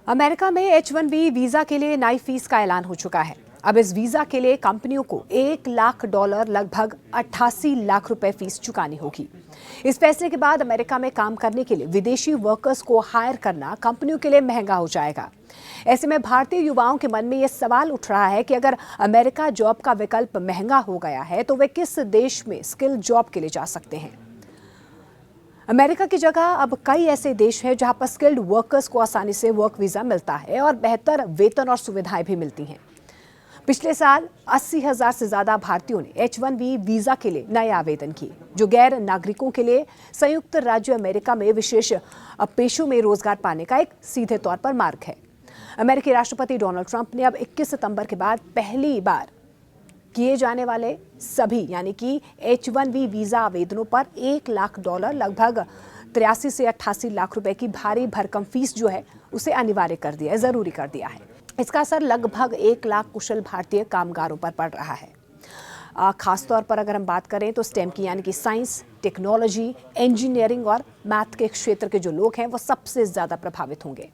America में H-1B visa के लिए नई फीस का ऐलान हो चुका है। अब इस वीजा के लिए कंपनियों को $1 लाख लगभग 88 लाख रुपए फीस चुकानी होगी। इस फैसले के बाद अमेरिका में काम करने के लिए विदेशी वर्कर्स को हायर करना कंपनियों के लिए महंगा हो जाएगा। ऐसे में भारतीय युवाओं के मन में यह सवाल उठ रहा है कि अगर अमेरिका जॉब का विकल्प महंगा हो गया है तो वे किस देश में स्किल जॉब के लिए जा सकते हैं। अमेरिका की जगह अब कई ऐसे देश हैं जहां पर स्किल्ड वर्कर्स को आसानी से वर्क वीजा मिलता है और बेहतर वेतन और सुविधाएं भी मिलती हैं। पिछले साल 80,000 से ज्यादा भारतीयों ने H-1B वीजा के लिए नए आवेदन किए, जो गैर नागरिकों के लिए संयुक्त राज्य अमेरिका में विशेष पेशों में रोजगार पाने का एक सीधे तौर पर मार्ग है। अमेरिकी राष्ट्रपति डोनाल्ड ट्रंप ने अब 21 सितंबर के बाद पहली बार किए जाने वाले सभी यानी कि H-1B वीजा आवेदनों पर $1 लाख लगभग 83 से 88 लाख रुपए की भारी भरकम फीस जो है उसे अनिवार्य कर दिया है, जरूरी कर दिया है। इसका असर लगभग 1 लाख कुशल भारतीय कामगारों पर पड़ रहा है। खासतौर पर अगर हम बात करें तो स्टेम की यानी कि साइंस, टेक्नोलॉजी, इंजीनियरिंग और मैथ के क्षेत्र के जो लोग हैं वो सबसे ज्यादा प्रभावित होंगे।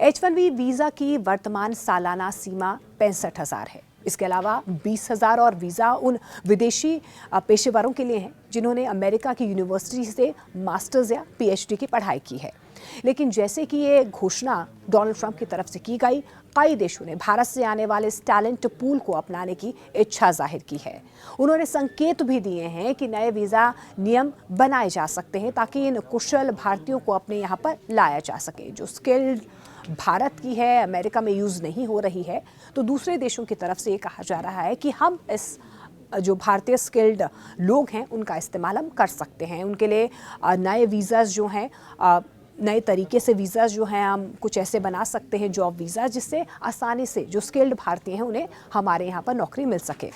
H-1B वीजा की वर्तमान सालाना सीमा 65,000 है। इसके अलावा 20,000 और वीजा उन विदेशी पेशेवरों के लिए हैं जिन्होंने अमेरिका की यूनिवर्सिटी से मास्टर्स या PhD की पढ़ाई की है। लेकिन जैसे कि ये घोषणा डोनाल्ड ट्रंप की तरफ से की गई, कई देशों ने भारत से आने वाले इस टैलेंट पूल को अपनाने की इच्छा जाहिर की है। उन्होंने संकेत भी दिए हैं कि नए वीजा नियम बनाए जा सकते हैं ताकि इन कुशल भारतीयों को अपने यहाँ पर लाया जा सके। जो स्किल्ड भारत की है, अमेरिका में यूज नहीं हो रही है, तो दूसरे देशों की तरफ से ये कहा जा रहा है कि हम इस जो भारतीय स्किल्ड लोग हैं उनका इस्तेमाल हम कर सकते हैं। उनके लिए नए वीज़ाज जो हैं, नए तरीके से वीज़ाज जो हैं हम कुछ ऐसे बना सकते हैं, जॉब वीज़ा, जिससे आसानी से जो स्किल्ड भारतीय हैं उन्हें हमारे यहाँ पर नौकरी मिल सके।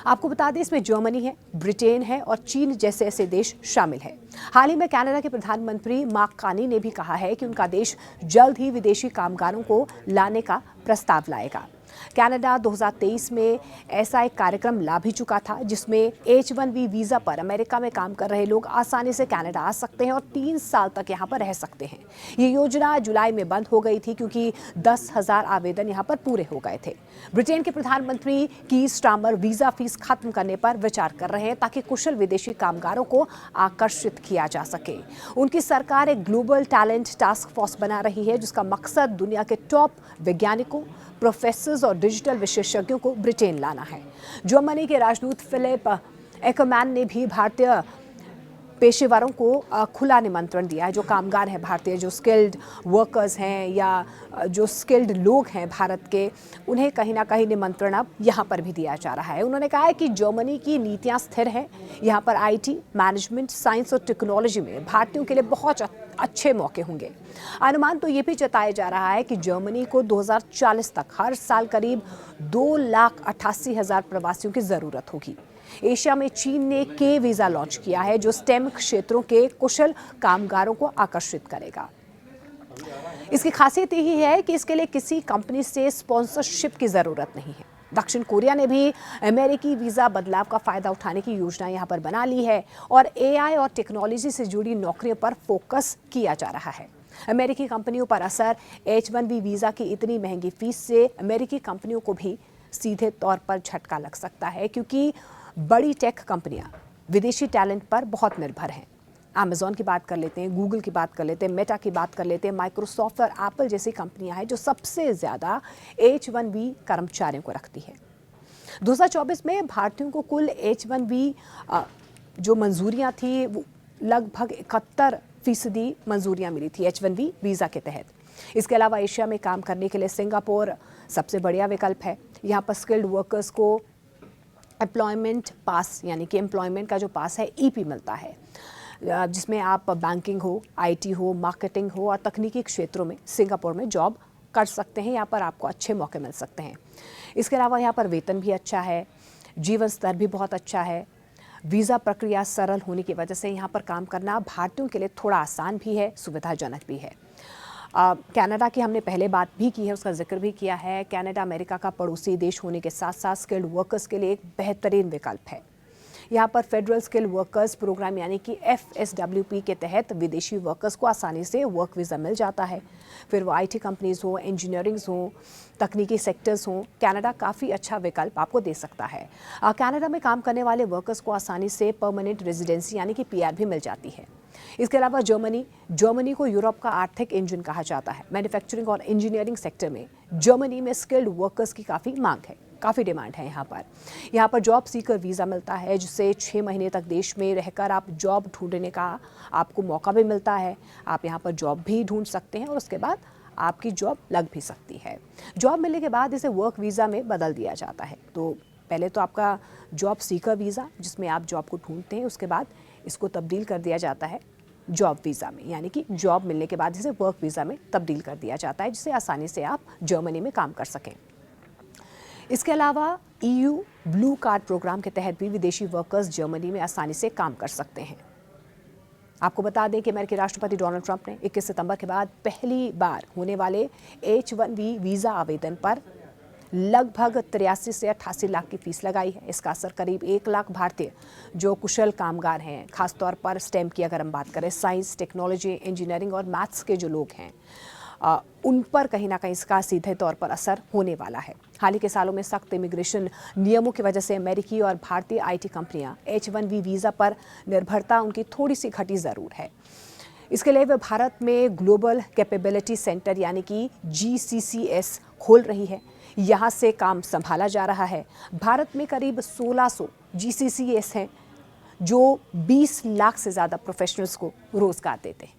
आपको बता दें इसमें जर्मनी है, ब्रिटेन है और चीन जैसे ऐसे देश शामिल हैं। हाल ही में कनाडा के प्रधानमंत्री मार्क कार्नी ने भी कहा है कि उनका देश जल्द ही विदेशी कामगारों को लाने का प्रस्ताव लाएगा। कनाडा 2023 में ऐसा एक कार्यक्रम ला भी चुका था जिसमें H-1B वीजा पर अमेरिका में काम कर रहे लोग आसानी से कनाडा आ सकते हैं और 3 साल तक यहां पर रह सकते हैं। ये योजना जुलाई में बंद हो गई थी क्योंकि 10,000 आवेदन यहां पर पूरे हो गए थे। ब्रिटेन के प्रधानमंत्री की स्टार्मर वीजा फीस खत्म करने पर विचार कर रहे हैं ताकि कुशल विदेशी कामगारों को आकर्षित किया जा सके। उनकी सरकार एक ग्लोबल टैलेंट टास्क फोर्स बना रही है जिसका मकसद दुनिया के टॉप वैज्ञानिकों, प्रोफेसर्स और डिजिटल विशेषज्ञों को ब्रिटेन लाना है। जर्मनी के राजदूत फिलिप एकमैन ने भी भारतीय पेशेवरों को खुला निमंत्रण दिया है। जो कामगार हैं भारतीय, जो स्किल्ड वर्कर्स हैं या जो स्किल्ड लोग हैं भारत के, उन्हें कहीं ना कहीं निमंत्रण अब यहाँ पर भी दिया जा रहा है। उन्होंने कहा है कि जर्मनी की नीतियाँ स्थिर हैं। यहाँ पर IT, मैनेजमेंट, साइंस और टेक्नोलॉजी में भारतीयों के लिए बहुत अच्छे मौके होंगे। अनुमान तो ये भी जताया जा रहा है कि जर्मनी को 2040 तक हर साल करीब 2,88,000 प्रवासियों की जरूरत होगी। एशिया में चीन ने K वीजा लॉन्च किया है जो स्टेम क्षेत्रों के कुशल कामगारों को आकर्षित करेगा। इसकी खासियत यही है कि इसके लिए किसी कंपनी से स्पॉन्सरशिप की जरूरत नहीं है। दक्षिण कोरिया ने भी अमेरिकी वीजा बदलाव का फायदा उठाने की योजना यहां पर बना ली है और AI और टेक्नोलॉजी से जुड़ी नौकरियों पर फोकस किया जा रहा है। अमेरिकी कंपनियों पर असर H-1B वीजा की इतनी महंगी फीस से अमेरिकी कंपनियों को भी सीधे तौर पर झटका लग सकता है क्योंकि बड़ी टेक कंपनियां विदेशी टैलेंट पर बहुत निर्भर हैं। Amazon की बात कर लेते हैं, गूगल की बात कर लेते हैं, मेटा की बात कर लेते हैं, माइक्रोसॉफ्ट और एप्पल जैसी कंपनियां हैं जो सबसे ज्यादा H-1B कर्मचारियों को रखती है। 2024 में भारतीयों को कुल H-1B जो मंजूरियां थी वो लगभग 71% मंजूरियां मिली थी H-1B वीजा के तहत। इसके अलावा एशिया में काम करने के लिए सिंगापुर सबसे बढ़िया विकल्प है। यहाँ पर स्किल्ड वर्कर्स को एम्प्लॉयमेंट पास यानी कि एम्प्लॉयमेंट का जो पास है EP मिलता है, जिसमें आप बैंकिंग हो, IT हो, मार्केटिंग हो और तकनीकी क्षेत्रों में सिंगापुर में जॉब कर सकते हैं। यहाँ पर आपको अच्छे मौके मिल सकते हैं। इसके अलावा यहाँ पर वेतन भी अच्छा है, जीवन स्तर भी बहुत अच्छा है। वीज़ा प्रक्रिया सरल होने की वजह से यहाँ पर काम करना भारतीयों के लिए थोड़ा आसान भी है, सुविधाजनक भी है। कनाडा की हमने पहले बात भी की है, उसका जिक्र भी किया है। कनाडा अमेरिका का पड़ोसी देश होने के साथ साथ स्किल्ड वर्कर्स के लिए एक बेहतरीन विकल्प है। यहाँ पर फेडरल स्किल वर्कर्स प्रोग्राम यानी कि FSWP के तहत विदेशी वर्कर्स को आसानी से वर्क वीज़ा मिल जाता है। फिर वो IT कंपनीज हो, इंजीनियरिंग्स हो, तकनीकी सेक्टर्स हों, कनाडा काफ़ी अच्छा विकल्प आपको दे सकता है। कनाडा में काम करने वाले वर्कर्स को आसानी से परमानेंट रेजिडेंसी यानी कि PR भी मिल जाती है। इसके अलावा जर्मनी को यूरोप का आर्थिक इंजन कहा जाता है। मैन्युफैक्चरिंग और इंजीनियरिंग सेक्टर में जर्मनी में स्किल्ड वर्कर्स की काफ़ी मांग है, काफ़ी डिमांड है। यहाँ पर जॉब सीकर वीज़ा मिलता है, जिससे 6 महीने तक देश में रहकर आप जॉब ढूंढने का आपको मौका भी मिलता है। आप यहाँ पर जॉब भी ढूंढ सकते हैं और उसके बाद आपकी जॉब लग भी सकती है। जॉब मिलने के बाद इसे वर्क वीज़ा में बदल दिया जाता है। तो पहले तो आपका जॉब सीकर वीज़ा, जिसमें आप जॉब को ढूंढते हैं, उसके बाद इसको तब्दील कर दिया जाता है जॉब वीज़ा में, यानी कि जॉब मिलने के बाद इसे वर्क वीज़ा में तब्दील कर दिया जाता है, जिससे आसानी से आप जर्मनी में काम कर सकें। इसके अलावा EU ब्लू कार्ड प्रोग्राम के तहत भी विदेशी वर्कर्स जर्मनी में आसानी से काम कर सकते हैं। आपको बता दें कि अमेरिकी राष्ट्रपति डोनाल्ड ट्रंप ने 21 सितंबर के बाद पहली बार होने वाले H1B वीज़ा आवेदन पर लगभग 83 से 88 लाख की फीस लगाई है। इसका असर करीब 1 लाख भारतीय जो कुशल कामगार हैं, खासतौर पर स्टेम की अगर हम बात करें, साइंस, टेक्नोलॉजी, इंजीनियरिंग और मैथ्स के जो लोग हैं, उन पर कहीं ना कहीं इसका सीधे तौर पर असर होने वाला है। हाल ही के सालों में सख्त इमिग्रेशन नियमों की वजह से अमेरिकी और भारतीय IT कंपनियां H1B वीज़ा पर निर्भरता उनकी थोड़ी सी घटी ज़रूर है। इसके लिए वे भारत में ग्लोबल कैपेबिलिटी सेंटर यानी कि GCCS खोल रही है। यहाँ से काम संभाला जा रहा है। भारत में करीब 1600 GCCS हैं जो 20 लाख से ज़्यादा प्रोफेशनल्स को रोज़गार देते हैं।